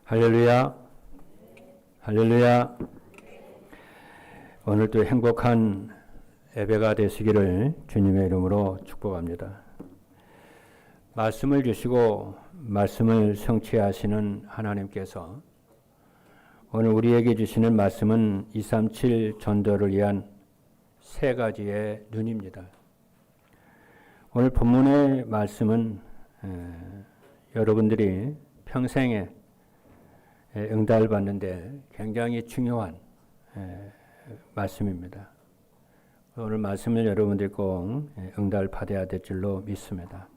할렐루야, 할렐루야. 오늘도 행복한 예배가 되시기를 주님의 이름으로 축복합니다. 말씀을 주시고 말씀을 성취하시는 하나님께서 오늘 우리에게 주시는 말씀은 237 전도를 위한 세 가지의 눈입니다. 오늘 본문의 말씀은 여러분들이 평생에 응답을 받는데 굉장히 중요한 말씀입니다. 오늘 말씀을 여러분들이 꼭 응답을 받아야 될 줄로 믿습니다.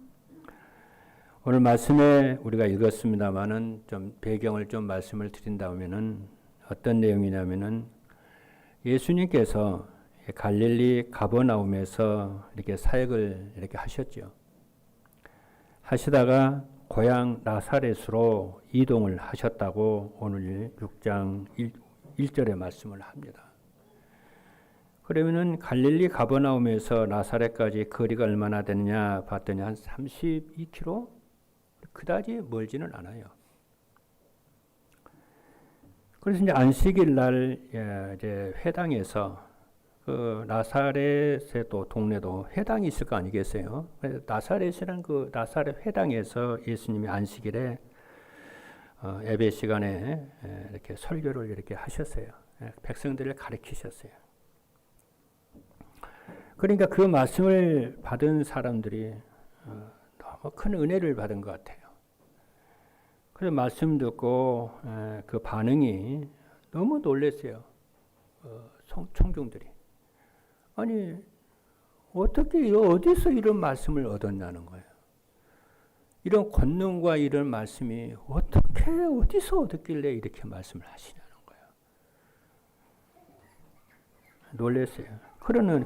오늘 말씀에 우리가 읽었습니다만은 좀 배경을 좀 말씀을 드린다면은 어떤 내용이냐면은 예수님께서 갈릴리 가버나움에서 이렇게 사역을 이렇게 하셨죠. 하시다가 고향 나사렛으로 이동을 하셨다고 오늘 6장 1절의 말씀을 합니다. 그러면은 갈릴리 가버나움에서 나사렛까지 거리가 얼마나 되느냐 봤더니 한 32km? 그다지 멀지는 않아요. 그래서 이제 안식일 날 이제 회당에서 그 나사렛의 또 동네도 회당이 있을 거 아니겠어요? 나사렛이란 그 나사렛 회당에서 예수님이 안식일에 예배 시간에 이렇게 설교를 이렇게 하셨어요. 백성들을 가르치셨어요. 그러니까 그 말씀을 받은 사람들이 너무 큰 은혜를 받은 것 같아요. 그래서 말씀 듣고 그 반응이 너무 놀랐어요. 청중들이. 아니 어떻게 어디서 이런 말씀을 얻었냐는 거예요. 이런 권능과 이런 말씀이 어떻게 어디서 얻었길래 이렇게 말씀을 하시냐는 거예요. 놀랐어요.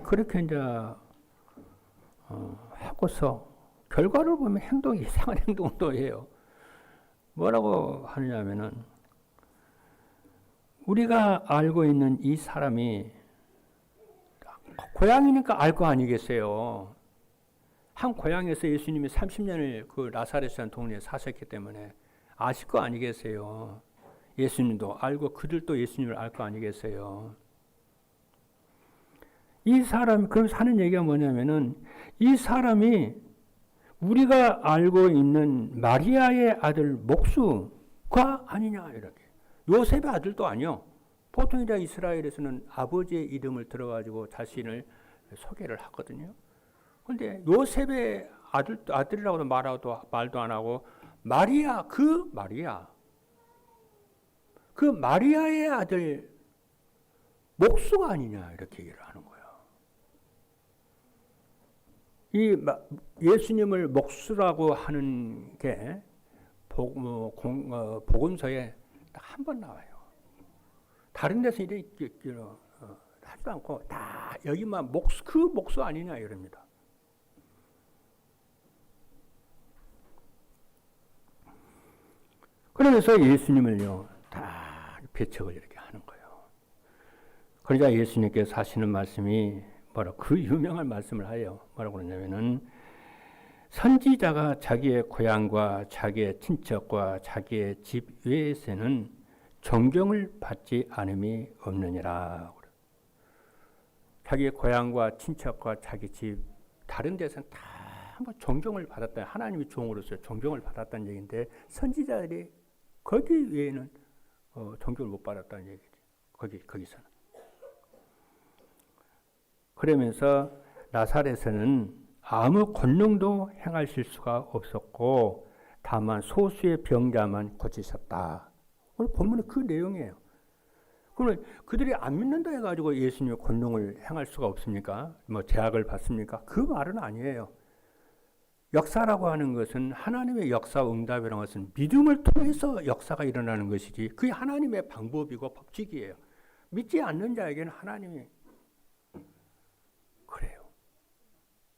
그렇게 이제 하고서 결과를 보면 행동이 이상한 행동도 해요. 뭐라고 하느냐면은 우리가 알고 있는 이 사람이 고향이니까 알 거 아니겠어요. 한 고향에서 예수님이 30년을 그 나사렛이라는 동네에 사셨기 때문에 아실 거 아니겠어요. 예수님도 알고 그들도 예수님을 알 거 아니겠어요. 이 사람, 그럼 하는 얘기가 뭐냐면은 이 사람이 우리가 알고 있는 마리아의 아들 목수가 아니냐 이렇게. 요셉의 아들도 아니요. 보통 이제 이스라엘에서는 아버지의 이름을 들어가지고 자신을 소개를 하거든요. 그런데 요셉의 아들이라고도 말도 안 하고 그 마리아의 아들 목수가 아니냐 이렇게 얘기를 하는 거예요. 이 예수님을 목수라고 하는 게 복음서에 딱 한 번 나와요. 다른 데서 이렇게 하지도 않고 다 여기만 그 목수 아니냐 이럽니다. 그러면서 예수님을요 다 배척을 이렇게 하는 거예요. 그러자 예수님께서 하시는 말씀이 그 유명한 말씀을 해요. 뭐라고 그러냐면은 선지자가 자기의 고향과 자기의 친척과 자기의 집 외에서는 존경을 받지 않음이 없느니라. 자기의 고향과 친척과 자기 집 다른 데서는 다 한번 존경을 받았다. 하나님의 종으로서 존경을 받았다는 얘기인데 선지자들이 거기 외에는 존경을 못 받았다는 얘기죠. 거기서는. 그러면서 나사렛에는 아무 권능도 행하실 수가 없었고 다만 소수의 병자만 고치셨다. 오늘 본문은 그 내용이에요. 그러면 그들이 안 믿는다 해가지고 예수님의 권능을 행할 수가 없습니까? 제약을 받습니까? 그 말은 아니에요. 역사라고 하는 것은 하나님의 역사 응답이라는 것은 믿음을 통해서 역사가 일어나는 것이지 그게 하나님의 방법이고 법칙이에요. 믿지 않는 자에게는 하나님이 그래요.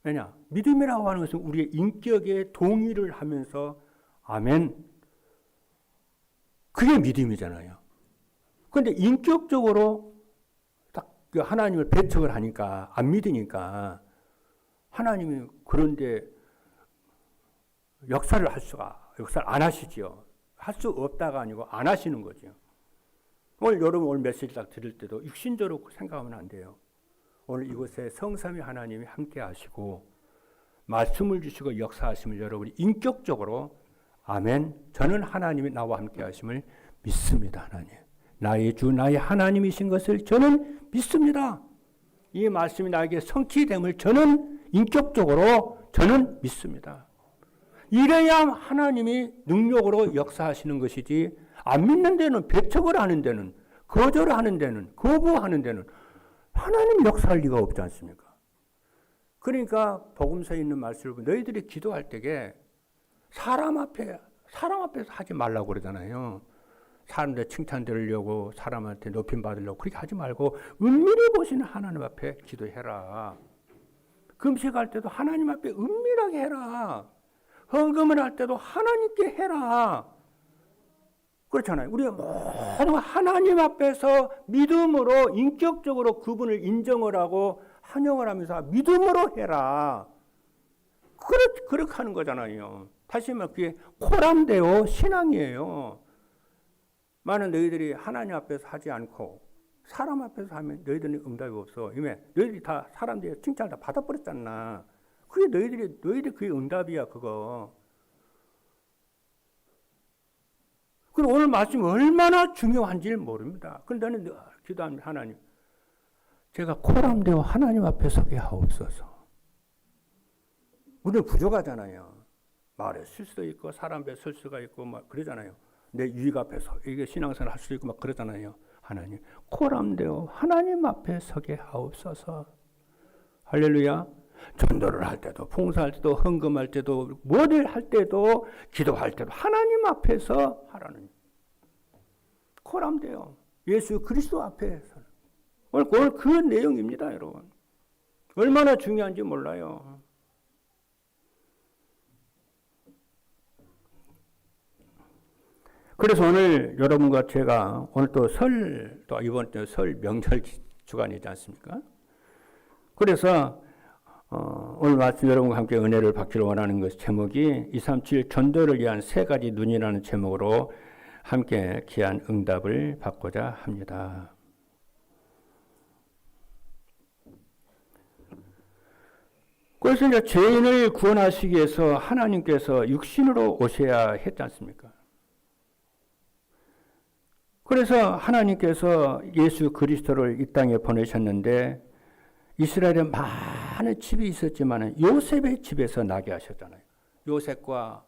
왜냐? 믿음이라고 하는 것은 우리의 인격에 동의를 하면서 아멘. 그게 믿음이잖아요. 그런데 인격적으로 딱 하나님을 배척을 하니까 안 믿으니까 하나님이 그런데 역사를 안 하시지요. 할 수 없다가 아니고 안 하시는 거죠. 오늘 메시지 딱 들을 때도 육신적으로 생각하면 안 돼요. 오늘 이곳에 성삼위 하나님이 함께 하시고 말씀을 주시고 역사하심을 여러분이 인격적으로 아멘, 저는 하나님이 나와 함께 하심을 믿습니다. 하나님, 나의 주 나의 하나님이신 것을 저는 믿습니다. 이 말씀이 나에게 성취됨을 저는 인격적으로 저는 믿습니다. 이래야 하나님이 능력으로 역사하시는 것이지, 안 믿는 데는, 배척을 하는 데는, 거절하는 데는, 거부하는 데는 하나님 역사할 리가 없지 않습니까? 그러니까 복음서에 있는 말씀을 너희들이 기도할 때에 사람 앞에서 하지 말라고 그러잖아요. 사람들 칭찬 들으려고, 사람한테 높임 받으려고 그렇게 하지 말고 은밀히 보시는 하나님 앞에 기도해라. 금식할 때도 하나님 앞에 은밀하게 해라. 헌금을 할 때도 하나님께 해라. 그렇잖아요. 우리가 모두 하나님 앞에서 믿음으로 인격적으로 그분을 인정을 하고 환영을 하면서 믿음으로 해라. 그렇게 하는 거잖아요. 다시 말해 그게 코람데오 신앙이에요. 만약 너희들이 하나님 앞에서 하지 않고 사람 앞에서 하면 너희들은 응답이 없어. 이미 너희들이 다 사람들이 칭찬을 다 받아버렸잖아. 그게 너희들이 그게 응답이야, 그거. 그리고 오늘 말씀이 얼마나 중요한지를 모릅니다. 그런데 나는 기도합니다. 하나님, 제가 코람되어 하나님 앞에 서게 하옵소서. 우리는 부족하잖아요. 말에 실수도 있고 사람 앞에 설 수가 있고 막 그러잖아요. 내 유익 앞에서 이게 신앙생활 할 수도 있고 막 그러잖아요. 하나님, 코람되어 하나님 앞에 서게 하옵소서. 할렐루야. 전도를 할 때도, 봉사할 때도, 헌금할 때도, 뭐를 할 때도, 기도할 때도 하나님 앞에서 하라는. 코람되어 예수 그리스도 앞에서. 오늘 그 내용입니다, 여러분. 얼마나 중요한지 몰라요. 그래서 오늘 여러분과 제가 오늘 또 이번 주 설 명절 주간이지 않습니까? 그래서 오늘 말씀 여러분과 함께 은혜를 받기를 원하는 것 제목이 237 전도를 위한 세 가지 눈이라는 제목으로 함께 귀한 응답을 받고자 합니다. 그래서 이제 죄인을 구원하시기 위해서 하나님께서 육신으로 오셔야 했지 않습니까? 그래서 하나님께서 예수 그리스도를 이 땅에 보내셨는데 이스라엘에 많은 집이 있었지만 요셉의 집에서 나게 하셨잖아요. 요셉과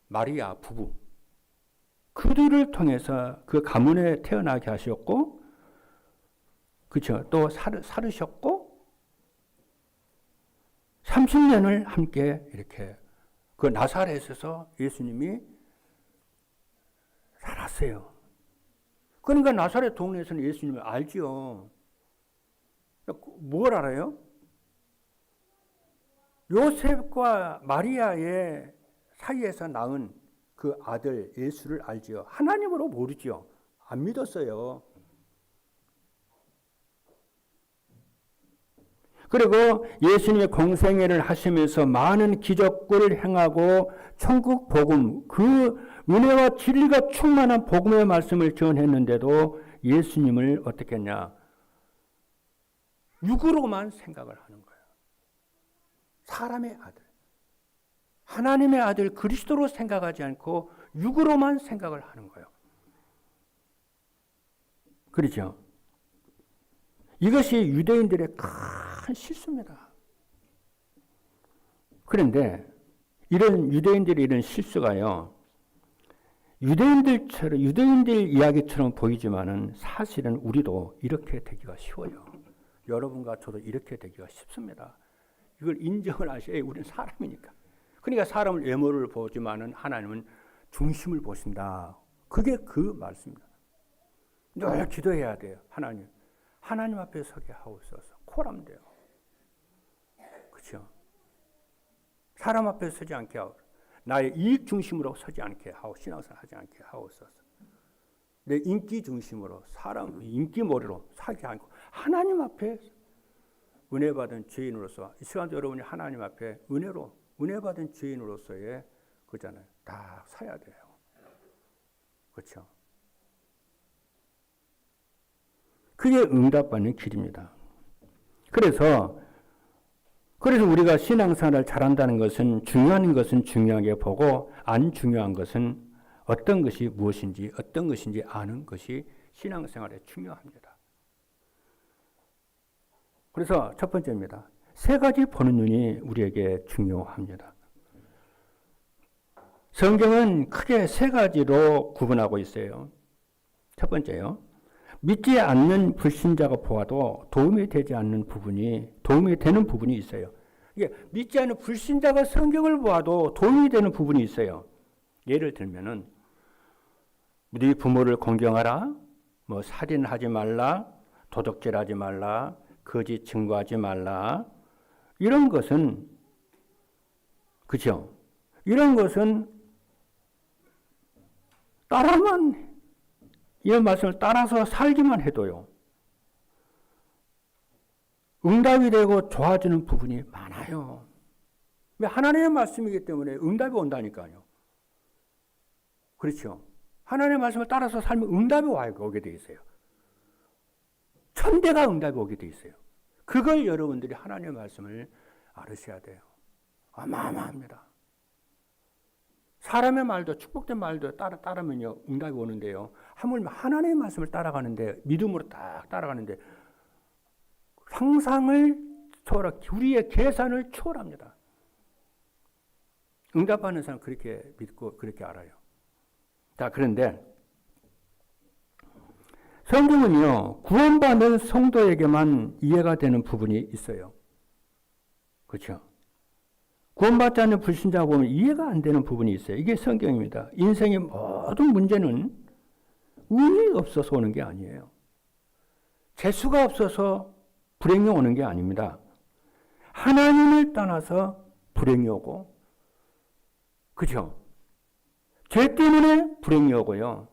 마리아 부부. 그들을 통해서 그 가문에 태어나게 하셨고, 그렇죠. 또 살으셨고, 30년을 함께 이렇게 그 나사렛에서 예수님이 살았어요. 그러니까 나사렛 동네에서는 예수님을 알죠. 뭘 알아요? 요셉과 마리아의 사이에서 낳은 그 아들 예수를 알죠. 하나님으로 모르죠. 안 믿었어요. 그리고 예수님의 공생애를 하시면서 많은 기적을 행하고 천국 복음, 그 은혜와 진리가 충만한 복음의 말씀을 전했는데도 예수님을 어떻게 했냐? 육으로만 생각을 하는 거예요. 사람의 아들, 하나님의 아들 그리스도로 생각하지 않고 육으로만 생각을 하는 거예요. 그렇죠? 이것이 유대인들의 큰 실수입니다. 그런데 이런 유대인들의 이런 실수가요, 유대인들 이야기처럼 보이지만은 사실은 우리도 이렇게 되기가 쉬워요. 여러분과 저도 이렇게 되기가 쉽습니다. 이걸 인정을 하셔야 우리는 사람이니까. 그러니까 사람을 외모를 보지만은 하나님은 중심을 보신다. 그게 그 말씀입니다. 늘 기도해야 돼요. 하나님 앞에 서게 하옵소서. 코람돼요. 그렇죠? 사람 앞에 서지 않게 하옵소서. 나의 이익 중심으로 서지 않게 하고 신앙생활 하지 않게 하옵소서. 내 인기 중심으로 사람 인기몰이로 사지 않고 하나님 앞에 은혜 받은 죄인으로서 이 시간도 여러분이 하나님 앞에 은혜 받은 죄인으로서의 그잖아요. 다 서야 돼요. 그렇죠? 그게 응답받는 길입니다. 그래서 우리가 신앙생활을 잘한다는 것은 중요하게 보고 안 중요한 것은 어떤 것이 무엇인지 어떤 것인지 아는 것이 신앙생활에 중요합니다. 그래서 첫 번째입니다. 세 가지 보는 눈이 우리에게 중요합니다. 성경은 크게 세 가지로 구분하고 있어요. 첫 번째요. 믿지 않는 불신자가 보아도 도움이 되는 부분이 있어요. 이게 믿지 않는 불신자가 성경을 보아도 도움이 되는 부분이 있어요. 예를 들면은 네 부모를 공경하라, 살인하지 말라, 도적질하지 말라, 거짓 증거하지 말라. 이런 것은 그죠? 이런 것은 이런 말씀을 따라서 살기만 해도요. 응답이 되고 좋아지는 부분이 많아요. 하나님의 말씀이기 때문에 응답이 온다니까요. 그렇죠? 하나님의 말씀을 따라서 살면 응답이 오게 돼 있어요. 천대가 응답이 오게 돼 있어요. 그걸 여러분들이 하나님의 말씀을 알으셔야 돼요. 어마어마합니다. 사람의 말도 축복된 말도 따르면요 응답이 오는데요. 하물며 하나님의 말씀을 따라가는데 믿음으로 딱 따라가는데 상상을 우리의 계산을 초월합니다. 응답하는 사람 그렇게 믿고 그렇게 알아요. 자, 그런데 성경은요 구원받는 성도에게만 이해가 되는 부분이 있어요. 그렇죠? 구원받지 않는 불신자가 보면 이해가 안 되는 부분이 있어요. 이게 성경입니다. 인생의 모든 문제는 운이 없어서 오는 게 아니에요. 재수가 없어서 불행이 오는 게 아닙니다. 하나님을 떠나서 불행이 오고, 그죠? 죄 때문에 불행이 오고요.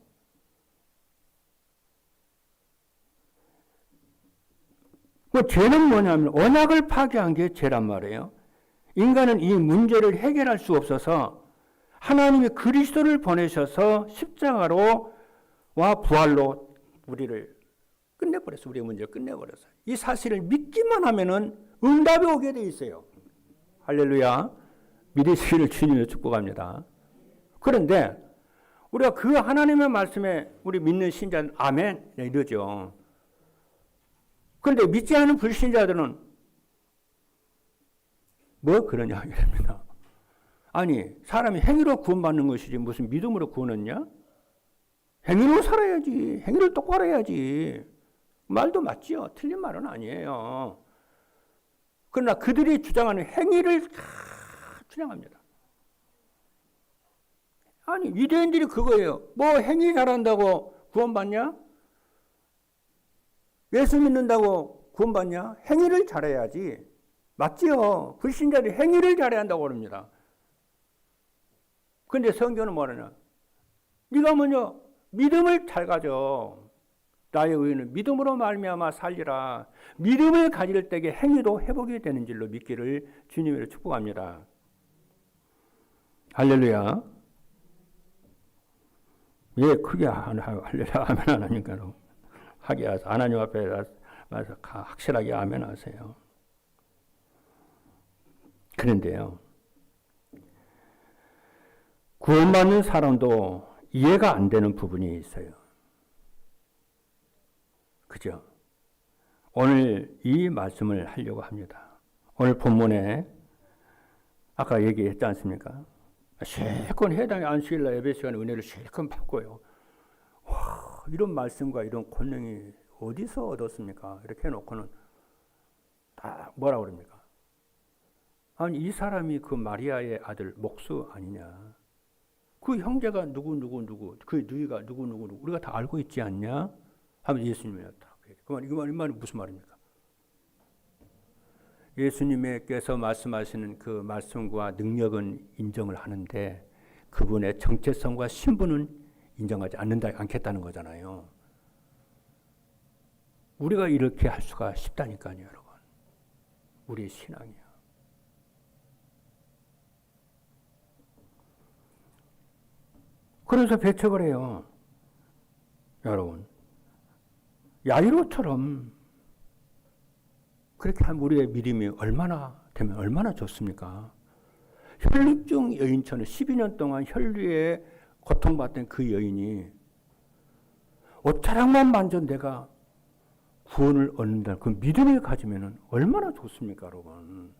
죄는 뭐냐면 언약을 파괴한 게 죄란 말이에요. 인간은 이 문제를 해결할 수 없어서 하나님이 그리스도를 보내셔서 십자가로 와 부활로 우리를 끝내버렸어요. 우리의 문제를 끝내버렸어요. 이 사실을 믿기만 하면은 응답이 오게 돼 있어요. 할렐루야. 믿으시기를 주님으로 축복합니다. 그런데 우리가 그 하나님의 말씀에 우리 믿는 신자는 아멘 이러죠. 그런데 믿지 않은 불신자들은 뭐 그러냐 이럽니다. 아니 사람이 행위로 구원받는 것이지 무슨 믿음으로 구원했냐? 행위로 살아야지. 행위를 똑바로 해야지. 말도 맞지요. 틀린 말은 아니에요. 그러나 그들이 주장하는 행위를 주장합니다. 아니 유대인들이 그거예요. 뭐 행위 잘한다고 구원받냐? 예수 믿는다고 구원받냐? 행위를 잘해야지. 맞지요. 불신자들이 행위를 잘해야 한다고 그럽니다. 그런데 성경은 뭐라냐? 네가 먼저 믿음을 잘 가져. 나의 의는 믿음으로 말미암아 살리라. 믿음을 가질 때에 행위도 회복이 되는 줄로 믿기를 주님으로 축복합니다. 할렐루야. 예, 크게 할렐루야 아멘 안 하니까요. 하게 하세요. 하나님 앞에 가서 확실하게 아멘 하세요. 그런데요. 구원받는 사람도 이해가 안 되는 부분이 있어요. 그죠? 오늘 이 말씀을 하려고 합니다. 오늘 본문에 아까 얘기했지 않습니까? 실컷 해당의 안식일날 예배 시간에 은혜를 실컷 받고요. 와, 이런 말씀과 이런 권능이 어디서 얻었습니까? 이렇게 해놓고는 다 뭐라 그럽니까? 아니 이 사람이 그 마리아의 아들 목수 아니냐? 그 형제가 누구 그 누이가 누구 우리가 다 알고 있지 않냐? 하면 예수님이 딱 이 말이 무슨 말입니까? 예수님께서 말씀하시는 그 말씀과 능력은 인정을 하는데 그분의 정체성과 신분은 인정하지 않겠다는 거잖아요. 우리가 이렇게 할 수가 쉽다니까요, 여러분. 우리의 신앙이요. 그래서 배척을 해요. 여러분, 야이로처럼 그렇게 하면 우리의 믿음이 얼마나 되면 얼마나 좋습니까? 혈루증 여인처럼 12년 동안 혈류에 고통받던 그 여인이 옷자락만 만져 내가 구원을 얻는다. 그 믿음을 가지면 얼마나 좋습니까, 여러분?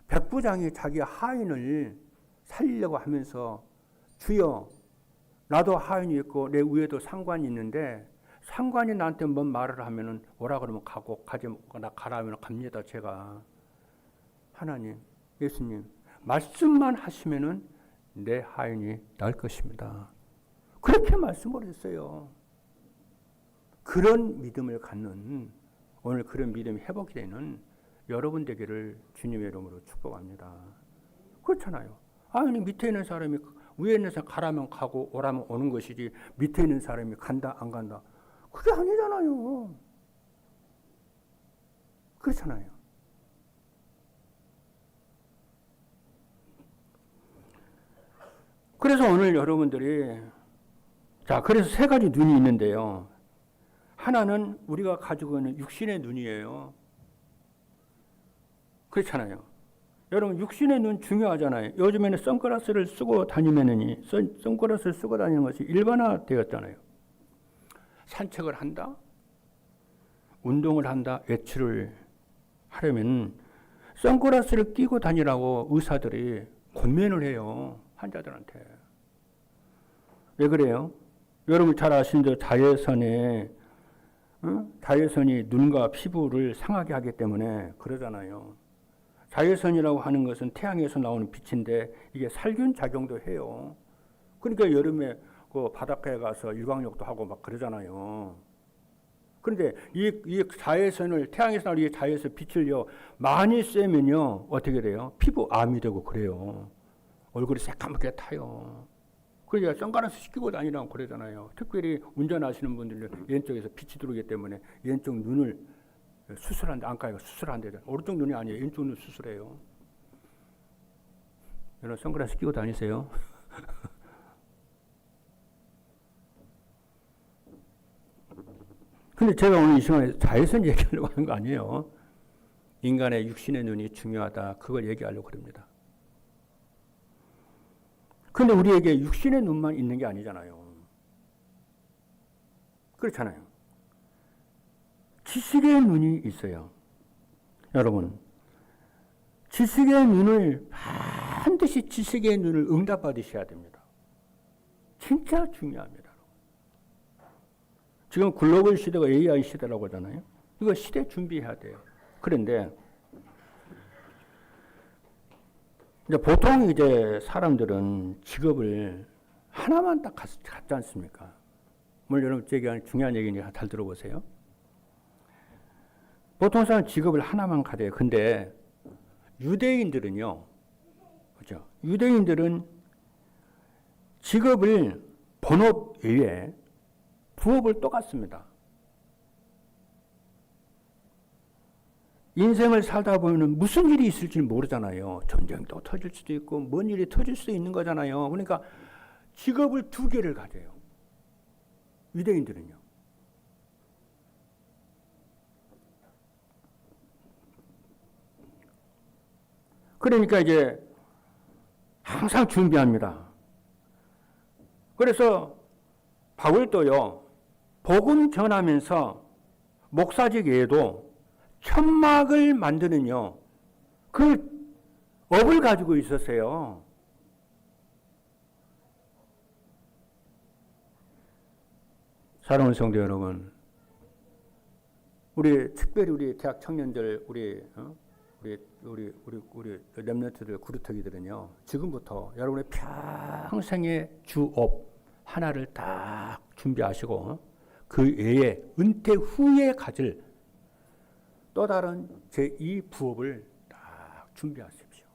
백부장이 자기 하인을 살리려고 하면서 주여, 나도 하인이 있고 내 위에도 상관이 있는데 상관이 나한테 뭔 말을 하면은 오라 그러면 가고 가지 나 가라 하면 갑니다. 제가 하나님, 예수님 말씀만 하시면은 내 하인이 날 것입니다. 그렇게 말씀을 했어요. 그런 믿음을 갖는 오늘 그런 믿음이 회복이 되는 여러분 되기를 주님의 이름으로 축복합니다. 그렇잖아요. 아니 밑에 있는 사람이 위에 있는 사람 가라면 가고 오라면 오는 것이지 밑에 있는 사람이 간다 안 간다 그게 아니잖아요. 그렇잖아요. 그래서 오늘 여러분들이 그래서 세 가지 눈이 있는데요. 하나는 우리가 가지고 있는 육신의 눈이에요. 그렇잖아요. 여러분 육신의 눈 중요하잖아요. 요즘에는 선글라스를 쓰고 다니면은 선글라스를 쓰고 다니는 것이 일반화되었잖아요. 산책을 한다, 운동을 한다, 외출을 하려면 선글라스를 끼고 다니라고 의사들이 권면을 해요. 환자들한테. 왜 그래요? 여러분 잘 아시는 대로 자외선이 눈과 피부를 상하게 하기 때문에 그러잖아요. 자외선이라고 하는 것은 태양에서 나오는 빛인데 이게 살균 작용도 해요. 그러니까 여름에 그 바닷가에 가서 일광욕도 하고 막 그러잖아요. 그런데 이 자외선을 태양에서 나오는 이 자외선 빛을요 많이 쐬면요 어떻게 돼요? 피부암이 되고 그래요. 얼굴이 새까맣게 타요. 그러니까 선글라스 끼고 다니라고 그러잖아요. 특별히 운전하시는 분들은 왼쪽에서 빛이 들어오기 때문에 왼쪽 눈을 수술한다. 안과가 수술한대요. 오른쪽 눈이 아니에요. 왼쪽 눈 수술해요. 여러분 선글라스 끼고 다니세요. 근데 제가 오늘 이 시간에 자외선 얘기하려고 하는 거 아니에요. 인간의 육신의 눈이 중요하다. 그걸 얘기하려고 그럽니다. 근데 우리에게 육신의 눈만 있는 게 아니잖아요. 그렇잖아요. 지식의 눈이 있어요. 여러분, 지식의 눈을 반드시 지식의 눈을 응답받으셔야 됩니다. 진짜 중요합니다. 지금 글로벌 시대가 AI 시대라고 하잖아요. 이거 시대 준비해야 돼요. 그런데 보통 이제 사람들은 직업을 하나만 딱 갖지 않습니까? 물론 여러분 제가 중요한 얘기니까 잘 들어보세요. 보통 사람 직업을 하나만 가져요. 근데 유대인들은요, 그렇죠? 유대인들은 직업을 본업 외에 부업을 또 갖습니다. 인생을 살다 보면 무슨 일이 있을지 모르잖아요. 전쟁도 터질 수도 있고 뭔 일이 터질 수도 있는 거잖아요. 그러니까 직업을 2개를 가져요. 유대인들은요. 그러니까 이제 항상 준비합니다. 그래서 바울도요. 복음 전하면서 목사직 외에도 천막을 만드는요. 그 업을 가지고 있었어요. 사랑하는 성도 여러분, 특별히 우리 대학 청년들, 우리 렘넌트들, 구루터기들은요. 지금부터 여러분의 평생의 주업 하나를 딱 준비하시고 그 외에 은퇴 후에 가질 또 다른 제2 부업을 딱 준비하십시오.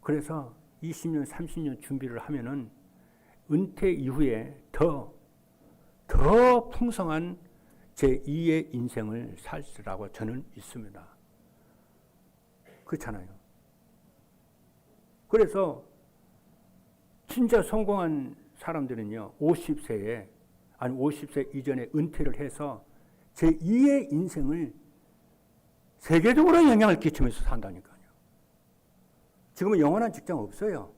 그래서 20년, 30년 준비를 하면은 은퇴 이후에 더 풍성한 제2의 인생을 살리라고 저는 믿습니다. 그렇잖아요. 그래서 진짜 성공한 사람들은요, 50세에 아니 50세 이전에 은퇴를 해서 제2의 인생을 세계적으로 영향을 끼치면서 산다니까요. 지금은 영원한 직장 없어요.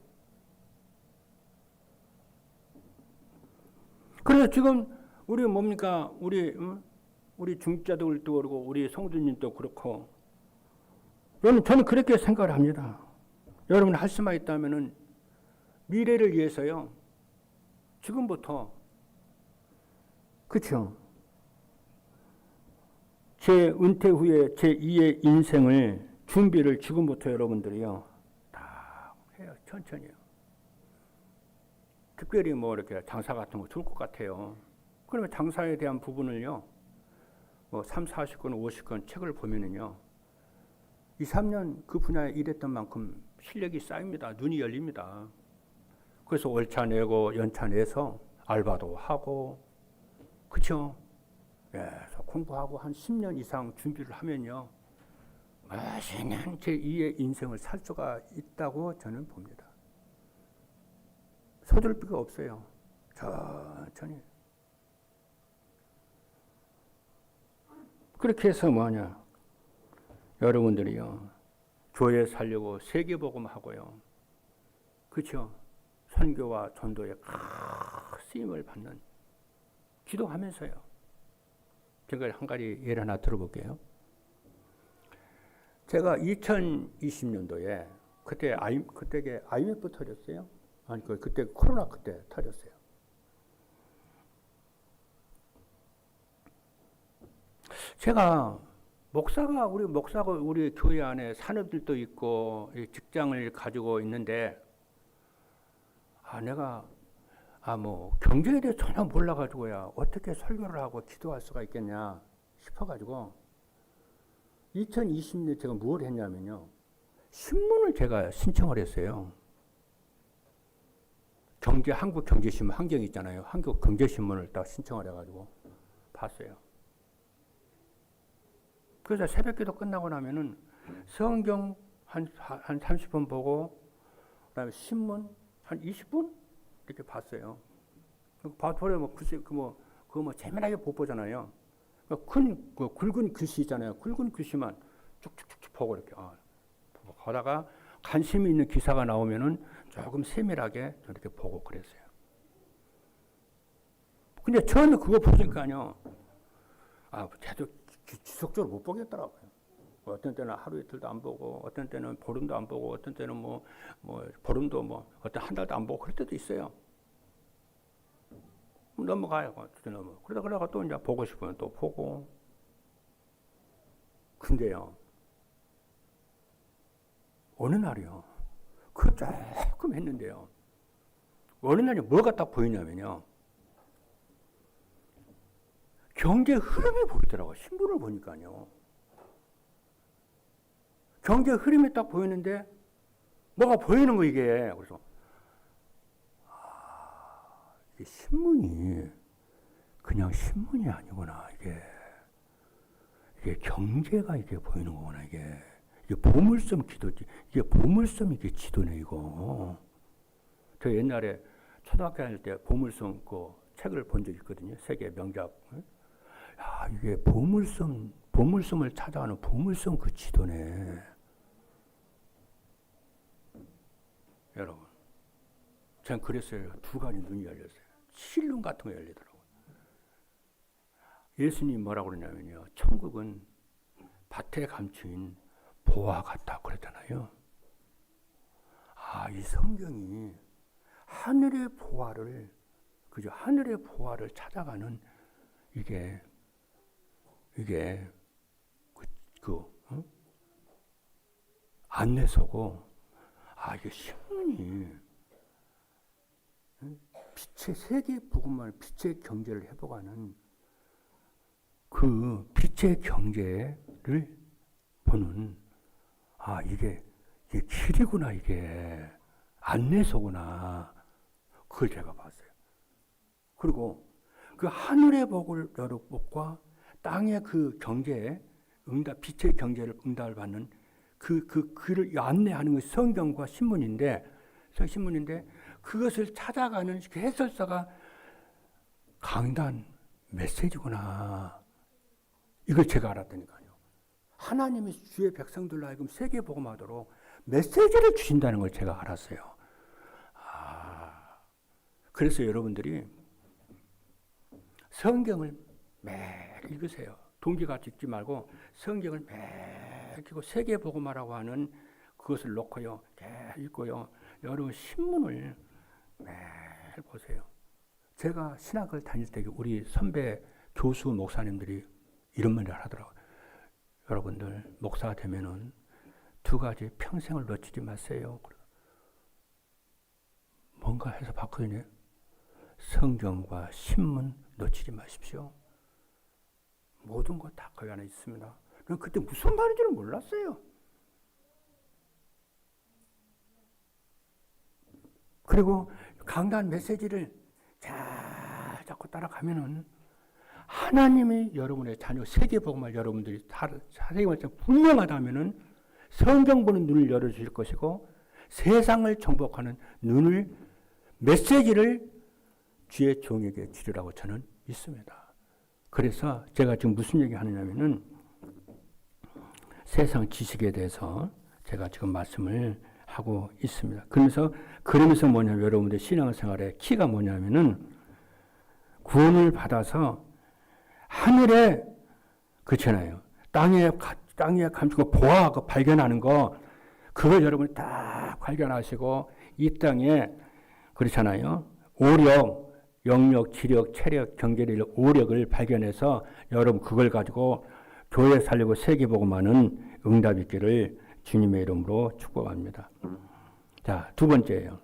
그래서 지금 우리 뭡니까? 우리 중자들도 그렇고 우리 성도님도 그렇고 저는 그렇게 생각을 합니다. 여러분 할 수만 있다면은 미래를 위해서요. 지금부터 그렇죠. 제 은퇴 후에 제 2의 인생을 준비를 지금부터 여러분들이요. 다 해요. 천천히요. 특별히 뭐 이렇게 장사 같은 거 좋을 것 같아요. 그러면 장사에 대한 부분을요. 뭐 3, 40권, 50권 책을 보면은요. 2, 3년 그 분야에 일했던 만큼 실력이 쌓입니다. 눈이 열립니다. 그래서 월차 내고 연차 내서 알바도 하고 그렇죠? 예, 공부하고 한 10년 이상 준비를 하면요. 멋있는 제2의 인생을 살 수가 있다고 저는 봅니다. 서둘 필요가 없어요. 천천히. 그렇게 해서 뭐냐. 여러분들이요. 교회 살려고 세계복음하고요. 그렇죠? 선교와 전도에 쓰임을 받는 기도하면서요. 제가 한 가지 예를 하나 들어볼게요. 제가 2020년도에 그때 IMF 터졌어요. 아니 그때 코로나 그때 터졌어요. 제가 목사가 우리 교회 안에 산업들도 있고 직장을 가지고 있는데 내가 뭐 경제에 대해 전혀 몰라가지고야 어떻게 설교를 하고 기도할 수가 있겠냐 싶어가지고 2020년에 제가 뭘 했냐면요. 신문을 제가 신청을 했어요. 한국 경제신문 한경 있잖아요. 한국 경제신문을 딱 신청을 해가지고 봤어요. 그래서 새벽기도 끝나고 나면은 성경 한 30분 보고 그다음에 신문 한 20분 이렇게 봤어요. 봐도 뭐 글쎄 그거 재미나게 못 보잖아요. 큰 굵은 글씨 있잖아요. 굵은 글씨만 쭉쭉쭉 보고 이렇게 보다가 관심이 있는 기사가 나오면은 조금 세밀하게 이렇게 보고 그랬어요. 근데 처음에 그거 보니까요, 계속 지속적으로 못 보겠더라고요. 어떤 때는 하루 이틀도 안 보고, 어떤 때는 보름도 안 보고, 어떤 때는 보름도 어떤 한 달도 안 보고 그럴 때도 있어요. 넘어가요. 그러다가 또 이제 보고 싶으면 또 보고. 근데요, 어느 날이요, 그거 조금 했는데요, 어느 날이 뭐가 딱 보이냐면요, 경제 흐름이 보이더라고요. 신문을 보니까요. 경제 흐름이 딱 보이는데 뭐가 보이는 거 이게. 그래서 이게 신문이 그냥 신문이 아니구나. 이게 경제가 이게 보이는 거구나. 이게 보물섬 기도지. 이게 보물섬 이게 지도네 이거. 저 옛날에 초등학교 다닐 때 보물섬 그 책을 본 적 있거든요. 세계 명작. 이게 보물섬을 찾아가는 보물섬 그 지도네. 여러분, 전 그랬어요. 두 가지 눈이 열렸어요. 실눈 같은 거 열리더라고요. 예수님 뭐라고 그러냐면요. 천국은 밭에 감추인 보화 같다 그랬잖아요. 이 성경이 하늘의 보화를, 그죠? 하늘의 보화를 찾아가는 이게 안내서고, 이게 신문이 빛의 세계 복음을 빛의 경제를 해보가는 그 빛의 경제를 보는 이게 길이구나, 이게 안내서구나. 그걸 제가 봤어요. 그리고 그 하늘의 복과 땅의 그 경제에 빛의 경제를 응답을 받는 그 글을 안내하는 것이 성경과 신문인데 그것을 찾아가는 해설사가 강단 메시지구나. 이걸 제가 알았다니까요. 하나님이 주의 백성들로 하여금 세계복음하도록 메시지를 주신다는 걸 제가 알았어요. 그래서 여러분들이 성경을 매일 읽으세요. 동기같이 읽지 말고 성경을 매일 읽고 세계복음하라고 하는 그것을 놓고요. 계속 읽고요. 여러분 신문을 매일 보세요. 제가 신학을 다닐 때 우리 선배 교수 목사님들이 이런 말을 하더라고요. 여러분들 목사가 되면은 두 가지 평생을 놓치지 마세요. 뭔가 해서 봤거든요. 성경과 신문 놓치지 마십시오. 모든 것 다 거기 안에 있습니다. 그때 무슨 말인지는 몰랐어요. 그리고 강단 메시지를 잘 자꾸 따라가면은 하나님이 여러분의 자녀 세계복음을 여러분들이 세계복음을 분명하다면은 성경 보는 눈을 열어주실 것이고 세상을 정복하는 눈을 메시지를 주의 종에게 주리라고 저는 믿습니다. 그래서 제가 지금 무슨 얘기 하느냐면은 세상 지식에 대해서 제가 지금 말씀을 하고 있습니다. 그러면서 뭐냐면 여러분들 신앙생활의 키가 뭐냐면은 구원을 받아서 하늘에 그렇잖아요. 땅에 감추고 보아하고 발견하는 거 그걸 여러분 딱 발견하시고 이 땅에 그렇잖아요. 오력, 영력, 지력, 체력, 경제력, 오력을 발견해서 여러분 그걸 가지고 교회 살리고 세계복음하는 응답 있기를 주님의 이름으로 축복합니다. 자, 두 번째예요.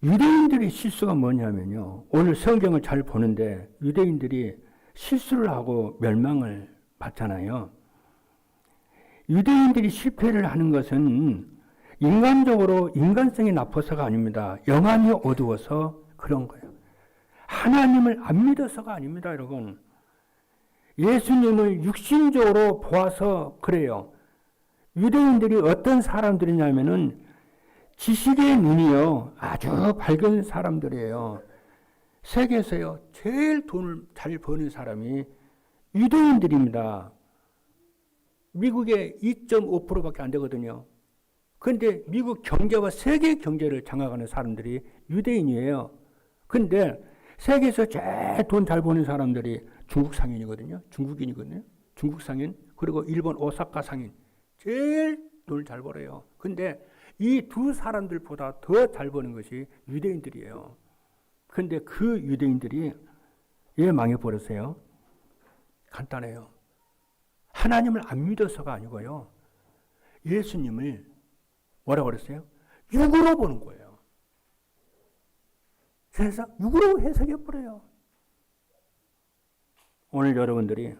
유대인들의 실수가 뭐냐면요. 오늘 성경을 잘 보는데 유대인들이 실수를 하고 멸망을 받잖아요. 유대인들이 실패를 하는 것은 인간적으로 인간성이 나빠서가 아닙니다. 영안이 어두워서 그런 거예요. 하나님을 안 믿어서가 아닙니다, 여러분. 예수님을 육신적으로 보아서 그래요. 유대인들이 어떤 사람들이냐면은 지식의 눈이요. 아주 밝은 사람들이에요. 세계에서요. 제일 돈을 잘 버는 사람이 유대인들입니다. 미국의 2.5%밖에 안 되거든요. 그런데 미국 경제와 세계 경제를 장악하는 사람들이 유대인이에요. 그런데 세계에서 제일 돈 잘 버는 사람들이 중국 상인이거든요. 중국인이거든요. 중국 상인 그리고 일본 오사카 상인. 제일 돈을 잘 벌어요. 근데 이 두 사람들보다 더 잘 버는 것이 유대인들이에요. 그런데 그 유대인들이 왜 망해버렸어요? 간단해요. 하나님을 안 믿어서가 아니고요. 예수님을 뭐라고 그랬어요? 육으로 보는 거예요. 세상 육으로 해석해버려요. 오늘 여러분들이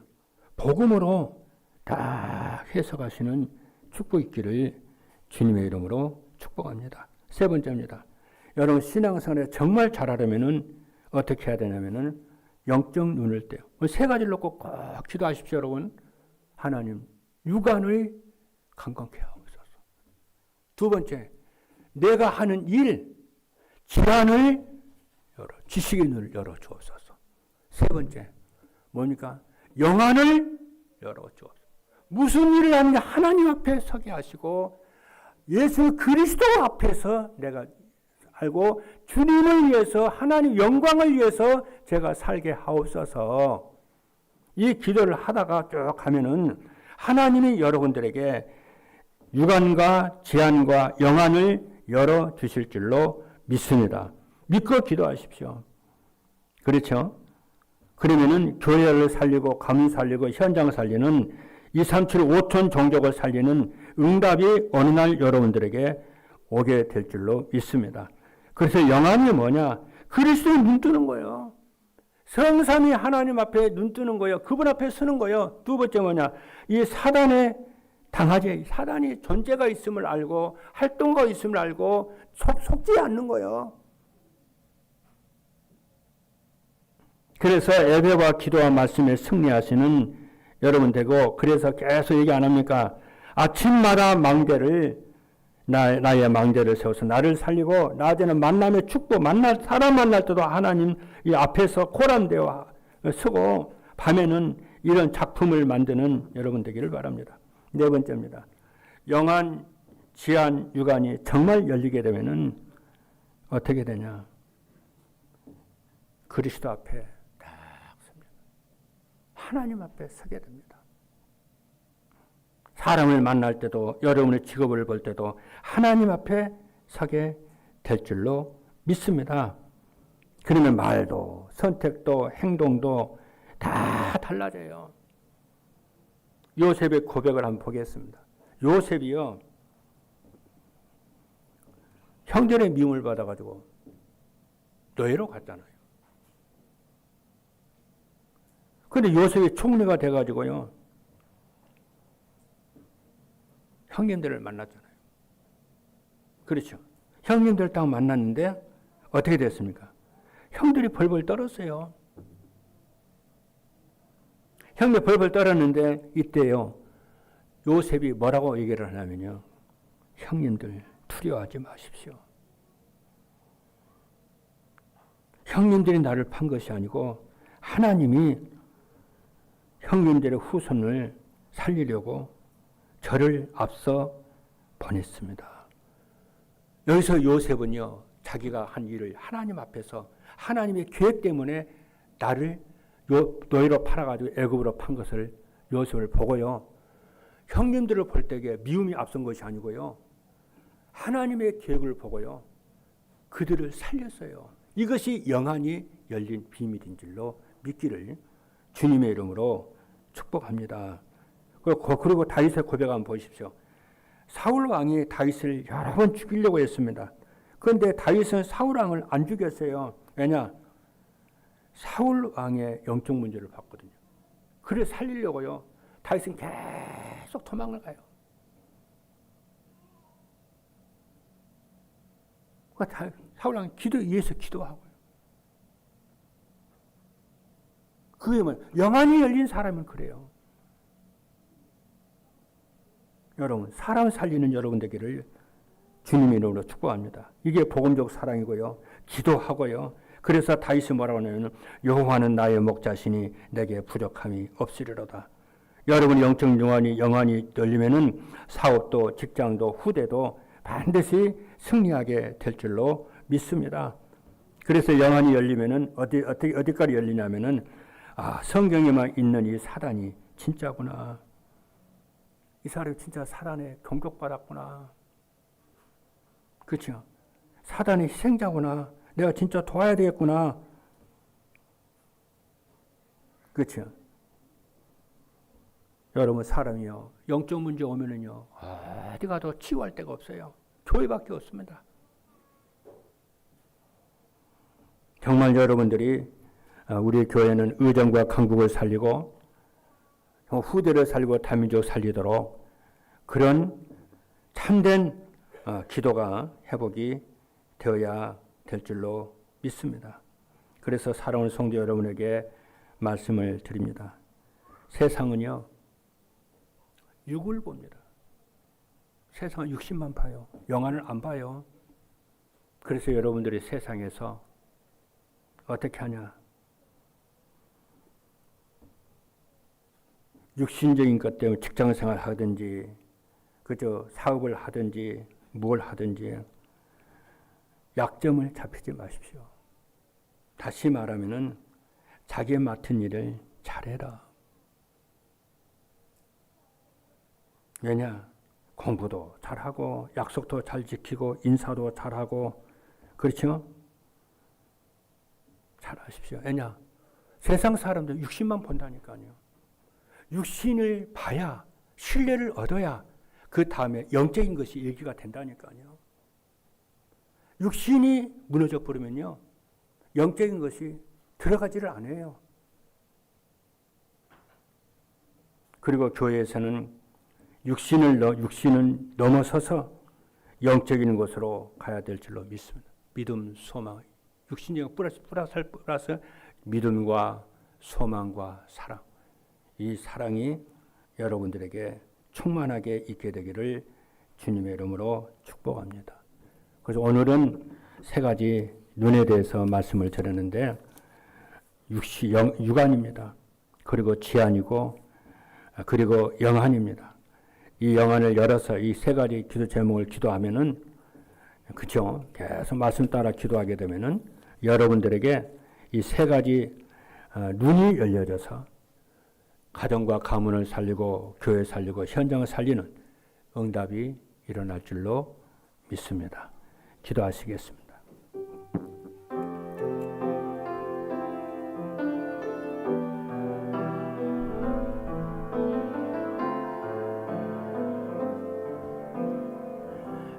복음으로 다 해석하시는 축복 있기를 주님의 이름으로 축복합니다. 세 번째입니다. 여러분 신앙생활에 정말 잘하려면은 어떻게 해야 되냐면은 영적 눈을 떼요. 세 가지를 놓고 꼭 기도하십시오, 여러분. 하나님, 육안을 강건케 하옵소서. 두 번째, 내가 하는 일, 질환을 지식의 눈을 열어 주옵소서. 세 번째, 뭡니까? 영안을 열어 주옵소서. 무슨 일을 하는지 하나님 앞에 서게 하시고 예수 그리스도 앞에서 내가 알고 주님을 위해서 하나님 영광을 위해서 제가 살게 하옵소서. 이 기도를 하다가 쭉 가면은 하나님이 여러분들에게 육안과 지안과 영안을 열어 주실 줄로 믿습니다. 믿고 기도하십시오. 그렇죠? 그러면은 교회를 살리고 가문 살리고 현장 살리는 237 5천 종족을 살리는 응답이 어느 날 여러분들에게 오게 될 줄로 믿습니다. 그래서 영안이 뭐냐? 그리스도에 눈 뜨는 거예요. 성삼위 하나님 앞에 눈 뜨는 거예요. 그분 앞에 서는 거예요. 두 번째 뭐냐? 이 사단에 당하지. 사단이 존재가 있음을 알고 활동가 있음을 알고 속지 않는 거예요. 그래서 예배와 기도와 말씀에 승리하시는 여러분 되고, 그래서 계속 얘기 안 합니까? 아침마다 망대를 나의 망대를 세워서 나를 살리고 낮에는 만남의 축복, 사람 만날 때도 하나님 이 앞에서 코란대와 서고 밤에는 이런 작품을 만드는 여러분 되기를 바랍니다. 네 번째입니다. 영안, 지안, 육안이 정말 열리게 되면은 어떻게 되냐? 그리스도 앞에 딱 섭니다. 하나님 앞에 서게 됩니다. 사람을 만날 때도 여러분의 직업을 볼 때도 하나님 앞에 서게 될 줄로 믿습니다. 그러면 말도 선택도 행동도 다 달라져요. 요셉의 고백을 한번 보겠습니다. 요셉이요, 형들의 미움을 받아가지고 노예로 갔잖아요. 그런데 요셉이 총리가 돼가지고요, 형님들을 만났잖아요. 그렇죠. 형님들 딱 만났는데 어떻게 됐습니까? 형들이 벌벌 떨었어요. 형들 벌벌 떨었는데 이때요, 요셉이 뭐라고 얘기를 하냐면요, 형님들 두려워하지 마십시오. 형님들이 나를 판 것이 아니고 하나님이 형님들의 후손을 살리려고 저를 앞서 보냈습니다. 여기서 요셉은요, 자기가 한 일을 하나님 앞에서 하나님의 계획 때문에 나를 노예로 팔아가지고 애굽으로 판 것을 요셉을 보고요, 형님들을 볼 때에 미움이 앞선 것이 아니고요, 하나님의 계획을 보고요, 그들을 살렸어요. 이것이 영안이 열린 비밀인 줄로 믿기를 주님의 이름으로 축복합니다. 그리고 다윗의 고백 한번 보십시오. 사울 왕이 다윗을 여러 번 죽이려고 했습니다. 그런데 다윗은 사울 왕을 안 죽였어요. 왜냐? 사울 왕의 영적 문제를 봤거든요. 그래서 살리려고요, 다윗은 계속 도망을 가요. 사울 왕이 위해서 기도하고요. 그게 뭐예요? 영안이 열린 사람은 그래요. 여러분, 사람 살리는 여러분 되기를 주님의 이름으로 축복합니다. 이게 복음적 사랑이고요, 기도하고요. 그래서 다윗이 뭐라고 하냐면, 여호와는 나의 목자시니 내게 부족함이 없으리로다. 여러분의 영적 영안이 열리면은 사업도 직장도 후대도 반드시 승리하게 될 줄로 믿습니다. 그래서 영안이 열리면은 어디까지 열리냐면은, 성경에만 있는 이 사단이 진짜구나. 이 사람이 진짜 사단에 공격받았구나. 그렇죠? 사단의 희생자구나. 내가 진짜 도와야 되겠구나. 그렇죠? 여러분, 사람이요, 영적 문제 오면은요, 어디 가도 치유할 데가 없어요. 교회밖에 없습니다. 정말 여러분들이 우리 교회는 의정과 강국을 살리고 후대를 살리고 다민족 살리도록 그런 참된 기도가 회복이 되어야 될 줄로 믿습니다. 그래서 사랑하는 성도 여러분에게 말씀을 드립니다. 세상은요, 육을 봅니다. 세상은 육신만 봐요. 영안을 안 봐요. 그래서 여러분들이 세상에서 어떻게 하냐? 육신적인 것 때문에 직장생활 하든지, 그저 사업을 하든지, 뭘 하든지, 약점을 잡히지 마십시오. 다시 말하면은, 자기의 맡은 일을 잘해라. 왜냐? 공부도 잘하고, 약속도 잘 지키고, 인사도 잘하고, 그렇죠? 잘하십시오. 왜냐? 세상 사람들 육신만 본다니까요. 육신을 봐야, 신뢰를 얻어야 그 다음에 영적인 것이 얘기가 된다니까요. 육신이 무너져 버리면요, 영적인 것이 들어가지를 않아요. 그리고 교회에서는 육신은 넘어서서 영적인 곳으로 가야 될 줄로 믿습니다. 믿음, 소망, 육신적 플러스 믿음과 소망과 사랑. 이 사랑이 여러분들에게 충만하게 있게 되기를 주님의 이름으로 축복합니다. 그래서 오늘은 세 가지 눈에 대해서 말씀을 드렸는데 육안입니다. 그리고 지안이고 그리고 영안입니다. 이 영안을 열어서 이 세 가지 기도 제목을 기도하면은 그렇죠. 계속 말씀 따라 기도하게 되면은 여러분들에게 이 세 가지 눈이 열려져서 가정과 가문을 살리고 교회 살리고 현장을 살리는 응답이 일어날 줄로 믿습니다. 기도하시겠습니다.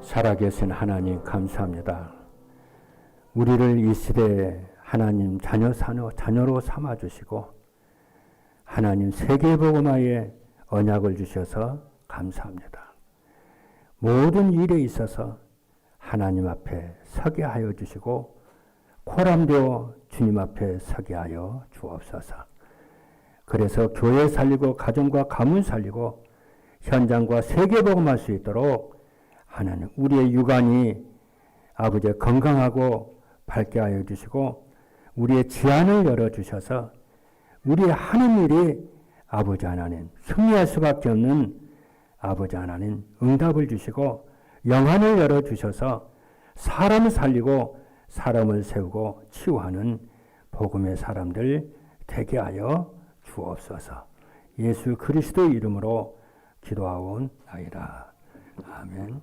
살아계신 하나님 감사합니다. 우리를 이 시대에 하나님 자녀로 삼아주시고 하나님 세계복음화의 언약을 주셔서 감사합니다. 모든 일에 있어서 하나님 앞에 서게 하여 주시고 코람되어 주님 앞에 서게 하여 주옵소서. 그래서 교회 살리고 가정과 가문 살리고 현장과 세계복음할 수 있도록 하나님 우리의 육안이 아버지 건강하고 밝게 하여 주시고 우리의 지안을 열어주셔서 우리의 하는 일이 아버지 하나님 승리할 수밖에 없는 아버지 하나님 응답을 주시고 영안을 열어주셔서 사람을 살리고 사람을 세우고 치유하는 복음의 사람들 되게 하여 주옵소서. 예수 그리스도의 이름으로 기도하옵나이다. 아멘.